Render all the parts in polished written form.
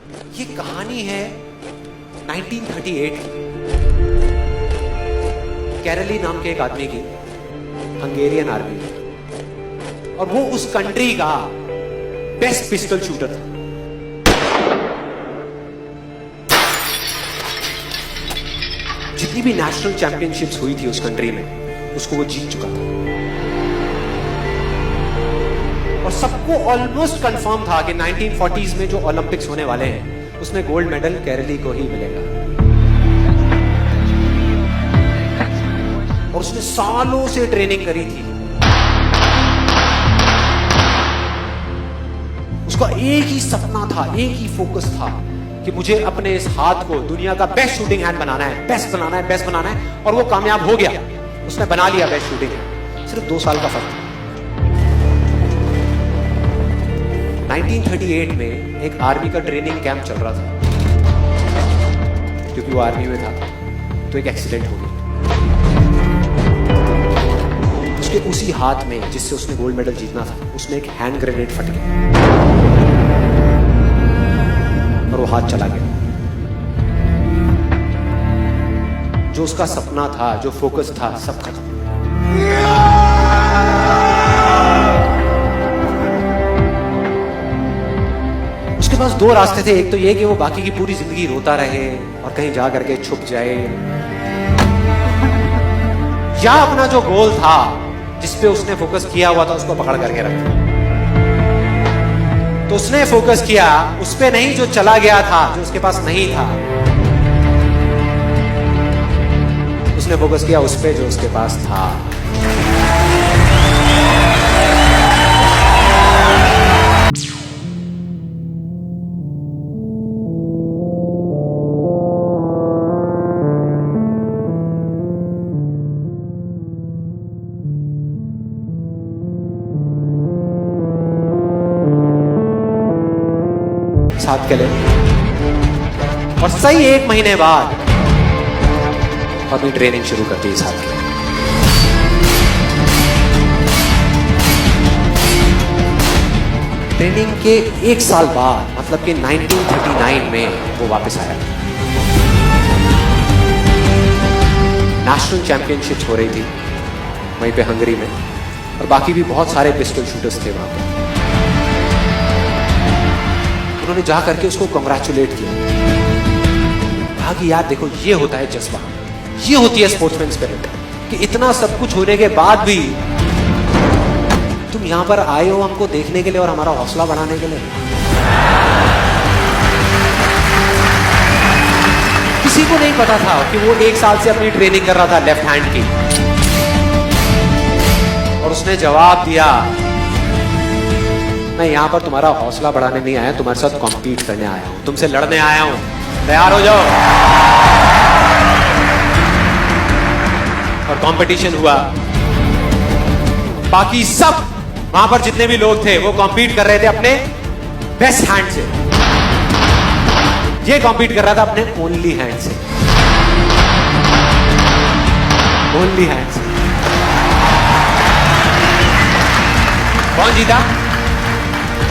ये कहानी है 1938 की। कैरली नाम के एक आदमी की, हंगेरियन आर्मी में, और वो उस कंट्री का बेस्ट पिस्टल शूटर था। जितनी भी नेशनल चैंपियनशिप्स हुई थी उस कंट्री में, उसको वो जीत चुका था। और सबको ऑलमोस्ट कंफर्म था कि 1940s में जो ओलंपिक्स होने वाले हैं उसमें गोल्ड मेडल केरली को ही मिलेगा। और उसने सालों से ट्रेनिंग करी थी। उसका एक ही सपना था, एक ही फोकस था कि मुझे अपने इस हाथ को दुनिया का बेस्ट शूटिंग हैंड बनाना है, बेस्ट बनाना है, बेस्ट बनाना है। और वो कामयाब हो गया, उसने बना लिया बेस्ट शूटिंग हैंड। सिर्फ 2 साल का फर्क था। 1938 में एक आर्मी का ट्रेनिंग कैंप चल रहा था। क्योंकि वो आर्मी में था तो एक एक्सीडेंट हो गया। उसके उसी हाथ में जिससे उसने गोल्ड मेडल जीतना था, उसमें एक हैंड ग्रेनेड फट गया और वो हाथ चला गया। जो उसका सपना था, जो फोकस था, सब खत्म। उसके पास 2 रास्ते थे। एक तो ये कि वो बाकी की पूरी जिंदगी रोता रहे और कहीं जा करके छुप जाए, या अपना जो गोल था जिस पे उसने फोकस किया हुआ था उसको पकड़ करके रखा। तो उसने फोकस किया उस पे नहीं जो चला गया था, जो उसके पास नहीं था। उसने फोकस किया उस पे जो उसके पास था। साथ के लिए और सही 1 महीने बाद अपनी ट्रेनिंग शुरू कर दी साथ के। ट्रेनिंग के 1 साल बाद, मतलब कि 1939 में वो वापस आया। नेशनल चैंपियनशिप्स हो रही थी वहीं पे हंगरी में, और बाकी भी बहुत सारे पिस्टल शूटर्स थे वहां पे। उन्होंने जा करके उसको कंग्रेचुलेट किया। कहा कि यार देखो, ये होता है जज्बा, ये होती है स्पोर्ट्समैन स्पिरिट, कि इतना सब कुछ होने के बाद भी तुम यहां पर आए हो हमको देखने के लिए और हमारा हौसला बढ़ाने के लिए। किसी को नहीं पता था कि वो 1 साल से अपनी ट्रेनिंग कर रहा था लेफ्ट हैंड की। और उसने जवाब दिया, मैं यहां पर तुम्हारा हौसला बढ़ाने नहीं आया, तुम्हारे साथ कॉम्पीट करने आया हूं, तुमसे लड़ने आया हूं, तैयार हो जाओ। और कंपटीशन हुआ। बाकी सब वहां पर जितने भी लोग थे वो कॉम्पीट कर रहे थे अपने बेस्ट हैंड से। ये कॉम्पीट कर रहा था अपने ओनली हैंड से, ओनली हैंड से। कौन जीता?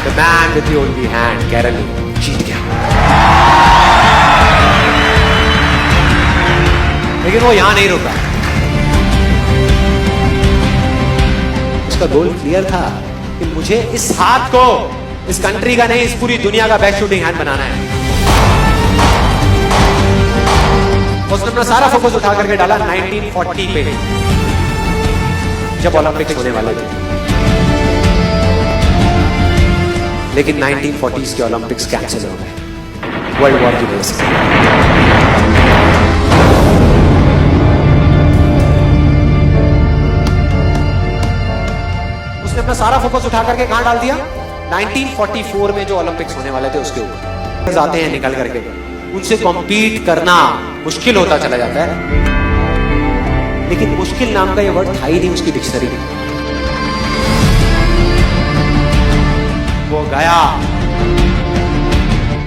The man with the only hand, केरली जीत गया। लेकिन वो यहां नहीं रुका। उसका गोल क्लियर था कि मुझे इस हाथ को इस कंट्री का नहीं, इस पूरी दुनिया का बेस्ट शूटिंग हैंड बनाना है। उसने अपना सारा फोकस उठा करके डाला 1940 पे, जब ओलंपिक्स होने वाले थे। लेकिन 1940s के ओलंपिक्स कैंसिल हो गए वर्ल्ड वॉर की वजह से। उसने अपना सारा फोकस उठा करके कहां डाल दिया? 1944 में जो ओलंपिक्स होने वाले थे उसके ऊपर। आते हैं निकल करके, उनसे कॉम्पीट करना मुश्किल होता चला जाता है। लेकिन मुश्किल नाम का ये वर्ड था ही नहीं उसकी डिक्शनरी में। वो गया,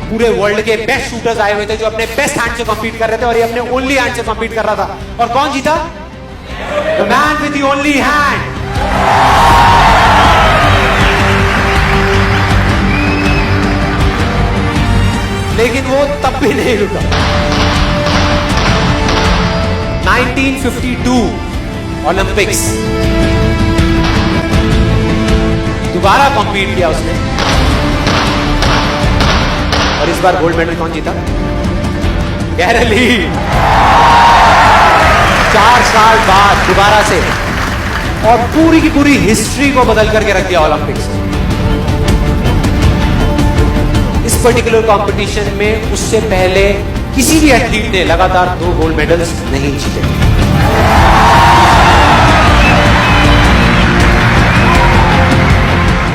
पूरे वर्ल्ड के बेस्ट शूटर्स आए हुए थे जो अपने बेस्ट हैंड से कॉम्पीट कर रहे थे, और ये अपने ओनली हैंड से कॉम्पीट कर रहा था। और कौन जीता? The man with the only hand. लेकिन वो तब भी नहीं रुका। 1952 ओलंपिक्स, दोबारा कॉम्पीट किया उसने और इस बार गोल्ड मेडल कौन जीता? गैरल ली। 4 साल बाद दोबारा से, और पूरी की पूरी हिस्ट्री को बदल करके रख दिया ओलंपिक्स ने। इस पर्टिकुलर कंपटीशन में उससे पहले किसी भी एथलीट ने लगातार 2 गोल्ड मेडल्स नहीं जीते।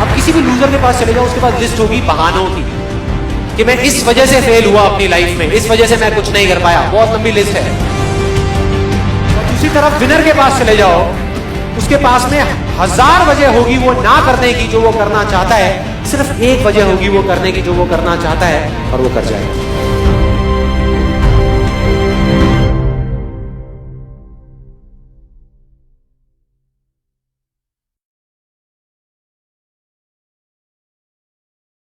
अब किसी भी लूजर के पास चले जाओ, उसके पास लिस्ट होगी बहानों की कि मैं इस वजह से फेल हुआ अपनी लाइफ में, इस वजह से मैं कुछ नहीं कर पाया। बहुत लंबी लिस्ट है। और दूसरी तरफ विनर के पास चले जाओ, उसके पास में 1000 वजह होगी वो ना करने की जो वो करना चाहता है, सिर्फ एक वजह होगी वो करने की जो वो करना चाहता है, और वो कर जाएगा।